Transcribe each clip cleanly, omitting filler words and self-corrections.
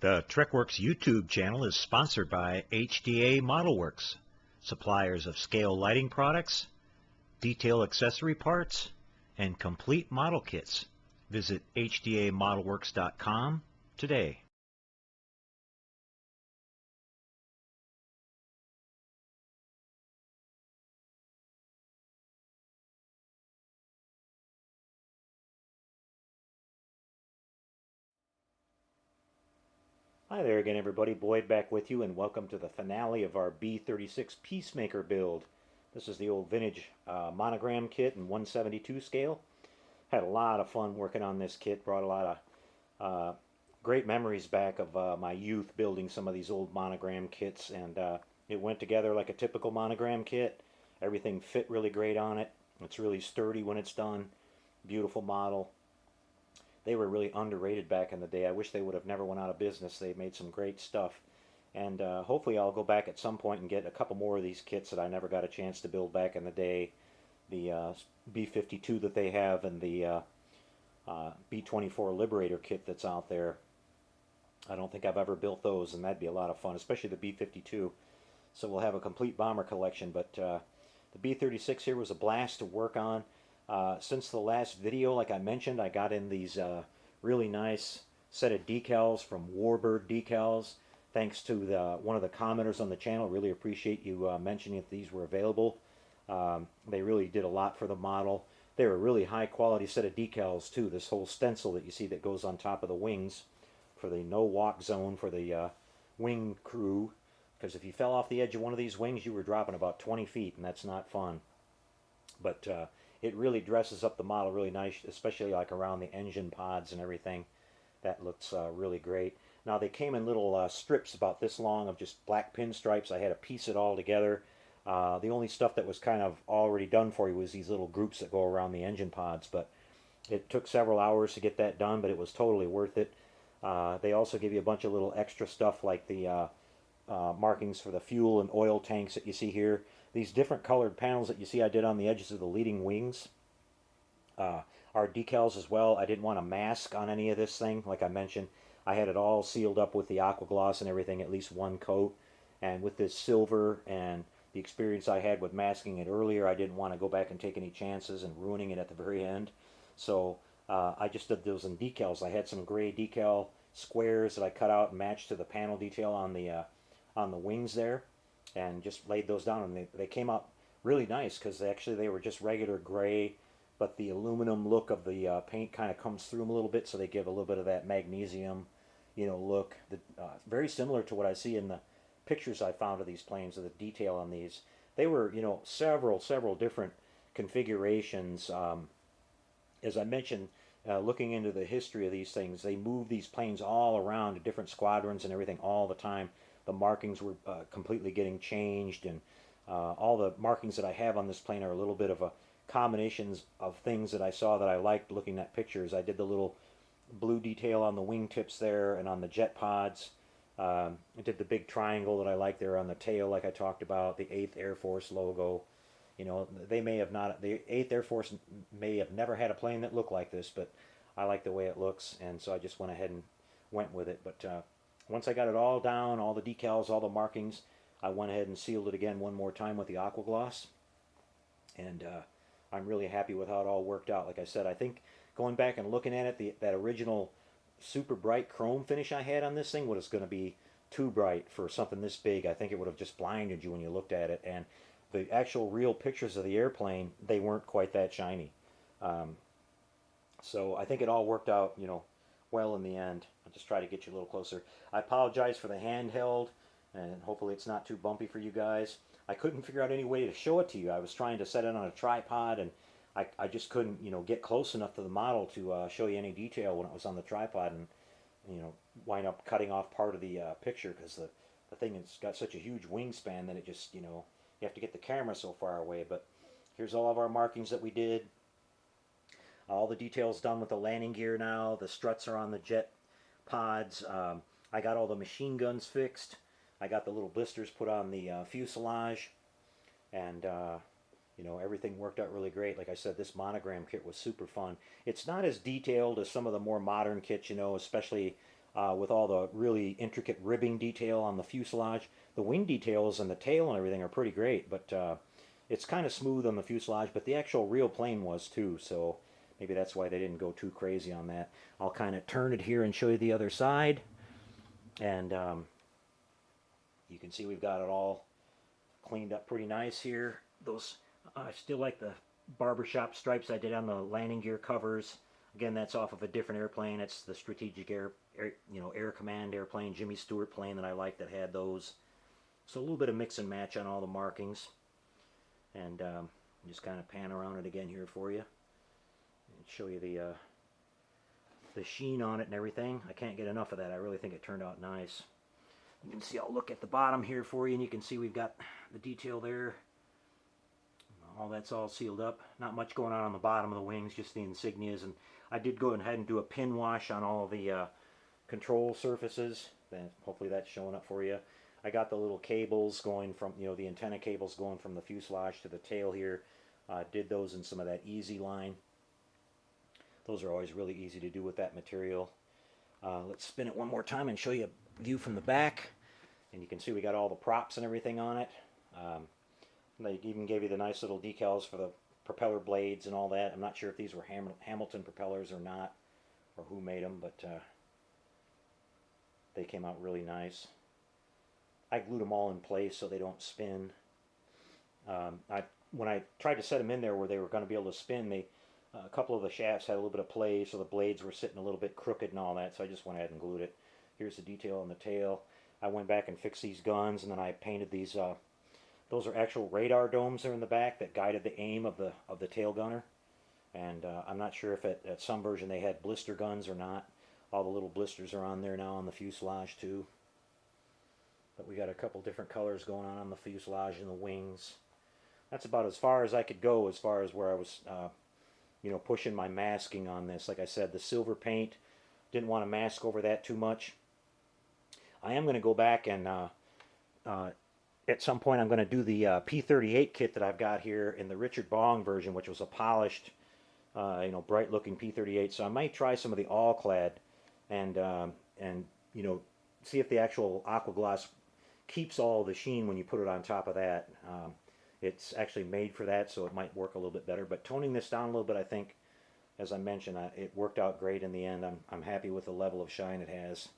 The TrekWorks YouTube channel is sponsored by HDA ModelWorks, suppliers of scale lighting products, detail accessory parts, and complete model kits. Visit HDAModelWorks.com today. Hi there again, everybody. Boyd back with you, and welcome to the finale of our B-36 Peacemaker build. This is the old vintage Monogram kit in 1/72 scale. Had a lot of fun working on this kit. Brought a lot of great memories back of my youth building some of these old Monogram kits, and it went together like a typical Monogram kit. Everything fit really great on it. It's really sturdy when it's done. Beautiful model. They were really underrated back in the day. I wish they would have never went out of business. They made some great stuff. And hopefully I'll go back at some point and get a couple more of these kits that I never got a chance to build back in the day. The B-52 that they have and the B-24 Liberator kit that's out there. I don't think I've ever built those, and that'd be a lot of fun, especially the B-52. So we'll have a complete bomber collection. But the B-36 here was a blast to work on. Since the last video, like I mentioned, I got in these really nice set of decals from Warbird Decals. Thanks to one of the commenters on the channel. Really appreciate you mentioning that these were available. They really did a lot for the model. They're a really high quality set of decals too. This whole stencil that you see that goes on top of the wings for the no walk zone for the wing crew. Because if you fell off the edge of one of these wings, you were dropping about 20 feet, and that's not fun. But it really dresses up the model really nice, especially like around the engine pods and everything. That looks really great. Now they came in little strips about this long of just black pinstripes. I had to piece it all together. The only stuff that was kind of already done for you was these little groups that go around the engine pods. But it took several hours to get that done, but it was totally worth it. They also give you a bunch of little extra stuff like the markings for the fuel and oil tanks that you see here. These different colored panels that you see I did on the edges of the leading wings are decals as well. I didn't want a mask on any of this thing. Like I mentioned, I had it all sealed up with the aqua gloss and everything, at least one coat. And with this silver and the experience I had with masking it earlier, I didn't want to go back and take any chances and ruining it at the very end. So I just did those in decals. I had some gray decal squares that I cut out and matched to the panel detail on the wings there, and just laid those down, and they came out really nice because they were just regular gray, but the aluminum look of the paint kind of comes through them a little bit, so they give a little bit of that magnesium, look. Very similar to what I see in the pictures I found of these planes, of the detail on these. They were, several different configurations. As I mentioned, looking into the history of these things, they moved these planes all around to different squadrons and everything all the time. The markings were completely getting changed, and all the markings that I have on this plane are a little bit of a combinations of things that I saw that I liked looking at pictures. I did the little blue detail on the wingtips there and on the jet pods. I did the big triangle that I like there on the tail, like I talked about, the 8th Air Force logo. They may have not, the 8th Air Force may have never had a plane that looked like this, but I like the way it looks, and so I just went ahead and went with it. But once I got it all down, all the decals, all the markings, I went ahead and sealed it again one more time with the aqua gloss. And I'm really happy with how it all worked out. Like I said, I think going back and looking at it, that original super bright chrome finish I had on this thing was going to be too bright for something this big. I think it would have just blinded you when you looked at it. And the actual real pictures of the airplane, they weren't quite that shiny. So I think it all worked out, well in the end. I'll just try to get you a little closer. I apologize for the handheld, and hopefully it's not too bumpy for you guys. I couldn't figure out any way to show it to you. I was trying to set it on a tripod, and I just couldn't, get close enough to the model to show you any detail when it was on the tripod, and, wind up cutting off part of the picture because the thing has got such a huge wingspan that it just, you have to get the camera so far away. But here's all of our markings that we did. All the details done with the landing gear now. The struts are on the jet pods. I got all the machine guns fixed. I got the little blisters put on the fuselage. And, everything worked out really great. Like I said, this Monogram kit was super fun. It's not as detailed as some of the more modern kits, especially with all the really intricate ribbing detail on the fuselage. The wing details and the tail and everything are pretty great, but it's kind of smooth on the fuselage, but the actual real plane was too, so maybe that's why they didn't go too crazy on that. I'll kind of turn it here and show you the other side, and you can see we've got it all cleaned up pretty nice here. Those I still like the barbershop stripes I did on the landing gear covers. Again, that's off of a different airplane. It's the Strategic Air Command airplane, Jimmy Stewart plane that I liked that had those. So a little bit of mix and match on all the markings. And just kind of pan around it again here for you and show you the sheen on it and everything. I can't get enough of that. I really think it turned out nice. You can see, I'll look at the bottom here for you, and you can see we've got the detail there. All that's all sealed up. Not much going on the bottom of the wings, just the insignias. And I did go ahead and do a pin wash on all the control surfaces. Then hopefully that's showing up for you. I got the little cables going from, the antenna cables going from the fuselage to the tail here. Did those in some of that easy line. Those are always really easy to do with that material. Let's spin it one more time and show you a view from the back. And you can see we got all the props and everything on it. They even gave you the nice little decals for the propeller blades and all that. I'm not sure if these were Hamilton propellers or not, or who made them, but they came out really nice. I glued them all in place so they don't spin. When I tried to set them in there where they were going to be able to spin, a couple of the shafts had a little bit of play, so the blades were sitting a little bit crooked and all that, so I just went ahead and glued it. Here's the detail on the tail. I went back and fixed these guns, and then I painted these. Those are actual radar domes there in the back that guided the aim of the tail gunner. And I'm not sure if at some version they had blister guns or not. All the little blisters are on there now on the fuselage too. But we got a couple different colors going on the fuselage and the wings. That's about as far as I could go as far as where I was, pushing my masking on this. Like I said, the silver paint, didn't want to mask over that too much. I am going to go back and at some point I'm going to do the P-38 kit that I've got here in the Richard Bong version, which was a polished, bright looking P-38. So I might try some of the all-clad and see if the actual aqua gloss keeps all the sheen when you put it on top of that. It's actually made for that, so it might work a little bit better. But toning this down a little bit, I think, as I mentioned, it worked out great in the end. I'm happy with the level of shine it has.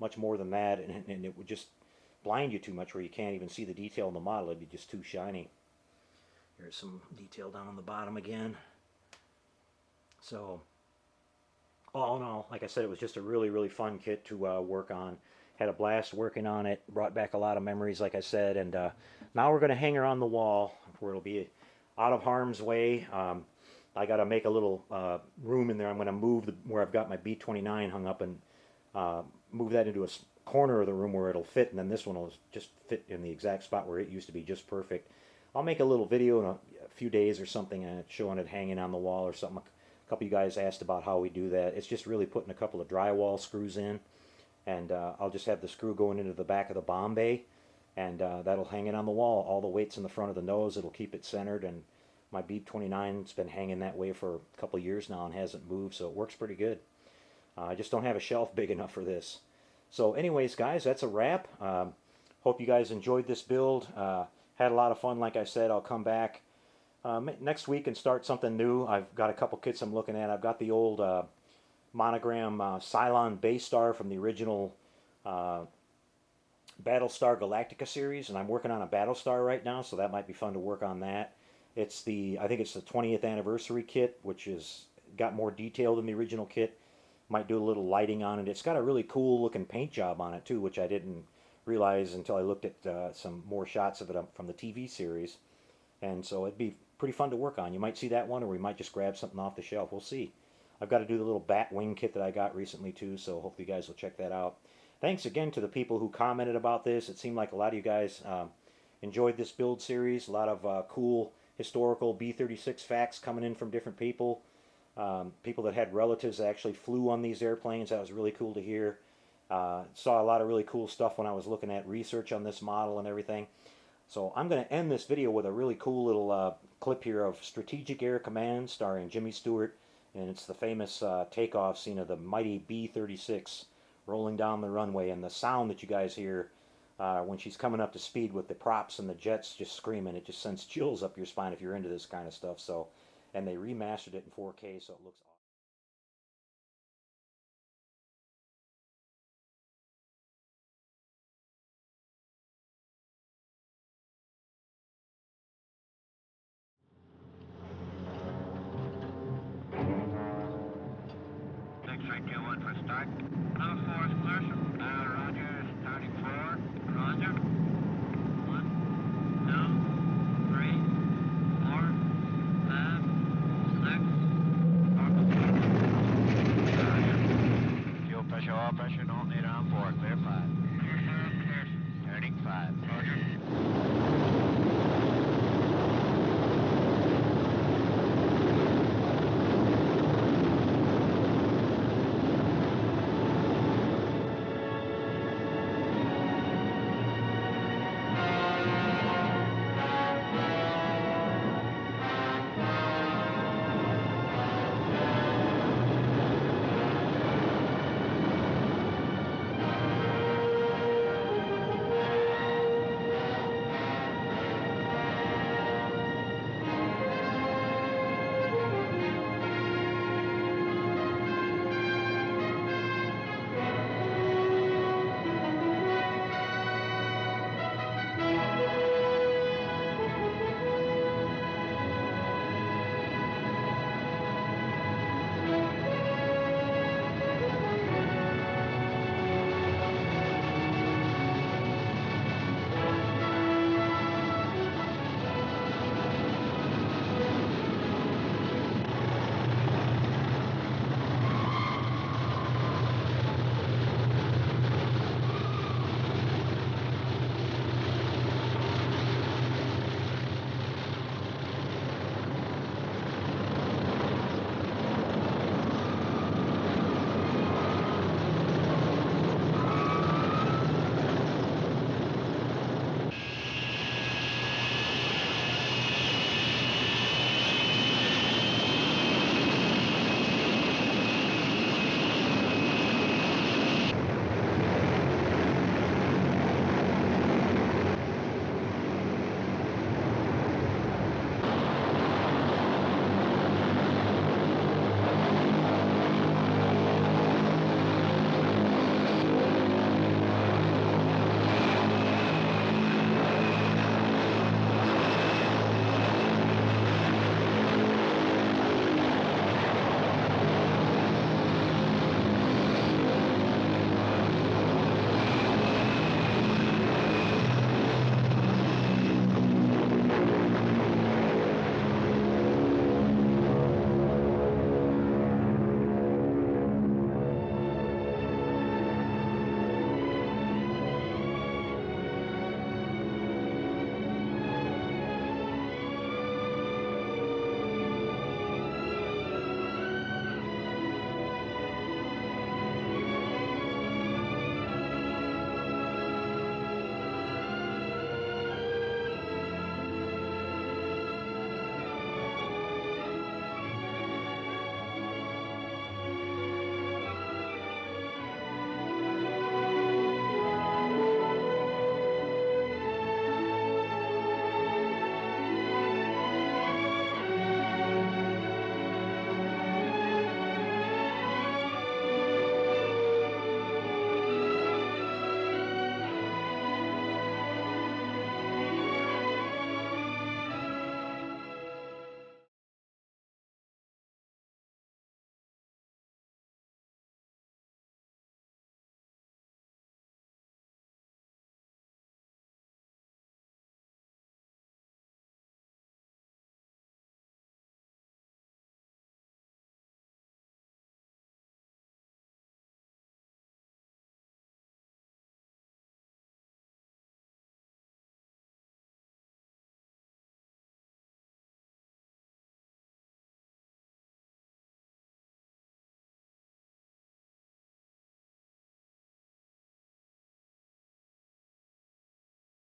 Much more than that, and it would just blind you too much where you can't even see the detail in the model. It'd be just too shiny. Here's some detail down on the bottom again. So, all in all, like I said, it was just a really, really fun kit to work on. Had a blast working on it. Brought back a lot of memories, like I said. And now we're going to hang her on the wall where it'll be out of harm's way. I got to make a little room in there. I'm going to move where I've got my B-29 hung up and move that into a corner of the room where it'll fit, and then this one will just fit in the exact spot where it used to be, just perfect. I'll make a little video in a few days or something showing it hanging on the wall or something. A couple of you guys asked about how we do that. It's just really putting a couple of drywall screws in, and I'll just have the screw going into the back of the bomb bay, and that'll hang it on the wall. All the weight's in the front of the nose. It'll keep it centered, and my B-29's been hanging that way for a couple of years now and hasn't moved, so it works pretty good. I just don't have a shelf big enough for this. So anyways, guys, that's a wrap. Hope you guys enjoyed this build. Had a lot of fun, like I said. I'll come back next week and start something new. I've got a couple kits I'm looking at. I've got the old Monogram Cylon Base Star from the original Battlestar Galactica series, and I'm working on a Battlestar right now, so that might be fun to work on that. I think it's the 20th anniversary kit, which is got more detail than the original kit. Might do a little lighting on it. It's got a really cool looking paint job on it too, which I didn't realize until I looked at some more shots of it from the TV series. And so it'd be pretty fun to work on. You might see that one, or we might just grab something off the shelf. We'll see. I've got to do the little bat wing kit that I got recently too, so hopefully you guys will check that out. Thanks again to the people who commented about this. It seemed like a lot of you guys enjoyed this build series. A lot of cool historical B-36 facts coming in from different people. People that had relatives that actually flew on these airplanes. That was really cool to hear. Saw a lot of really cool stuff when I was looking at research on this model and everything. So I'm going to end this video with a really cool little clip here of Strategic Air Command starring Jimmy Stewart. And it's the famous takeoff scene of the mighty B-36 rolling down the runway, and the sound that you guys hear when she's coming up to speed with the props and the jets just screaming, it just sends chills up your spine if you're into this kind of stuff. So, and they remastered it in 4K, so it looks awesome. Six, 3, 2, 1 for start. Level 4,